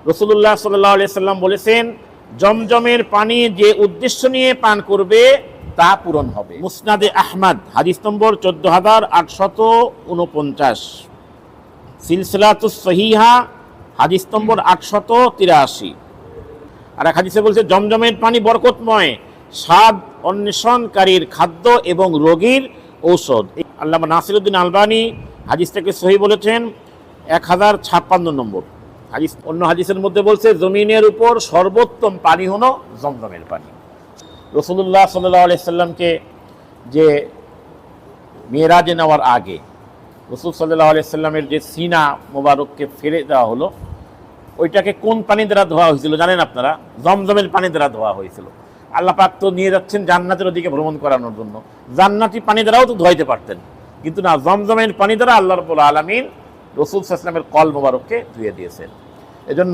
রাসূলুল্লাহ সাল্লাল্লাহু আলাইহি সাল্লাম বলেছেন, জমজমের পানি যে উদ্দেশ্য নিয়ে পান করবে তা পূরণ হবে। মুসনাদে আহমদ হাদিস নম্বর 14849, সিলসিলাতুস সহিহা হাদিস নম্বর 883। আর এক হাদিসে বলছে, জমজমের পানি বরকতময়, স্বাদ অন্বেষণকারীর খাদ্য এবং রোগীর ঔষধ। আল্লামা নাসিরউদ্দিন আলবানী হাদিসটাকে সহিহ বলেছেন 1056 নম্বর হাদিস। অন্য হাদিসের মধ্যে বলছে, জমিনের উপর সর্বোত্তম পানি হলো জমজমের পানি। রাসূলুল্লাহ সাল্লাল্লাহু আলাইহি সাল্লামকে যে মিরাজে নেওয়ার আগে রাসূল সাল্লাল্লাহু আলাইহি সাল্লামের যে সিনা মোবারককে ফেলে দেওয়া হলো, ওইটাকে কোন পানি দ্বারা ধোয়া হয়েছিল জানেন আপনারা? জমজমের পানি দ্বারা ধোয়া হয়েছিল। আল্লাহ পাক তো নিয়ে যাচ্ছেন জান্নাতের ওদিকে ভ্রমণ করানোর জন্য, জান্নাতি পানি দ্বারাও তো ধোয়াইতে পারতেন, কিন্তু না, জমজমের পানি দ্বারা আল্লাহ রাব্বুল আলামিন রাসূল সাল্লাল্লাহু আলাইহি ওয়াসাল্লামের কল মোবারককে ধুয়ে দিয়েছেন। এজন্য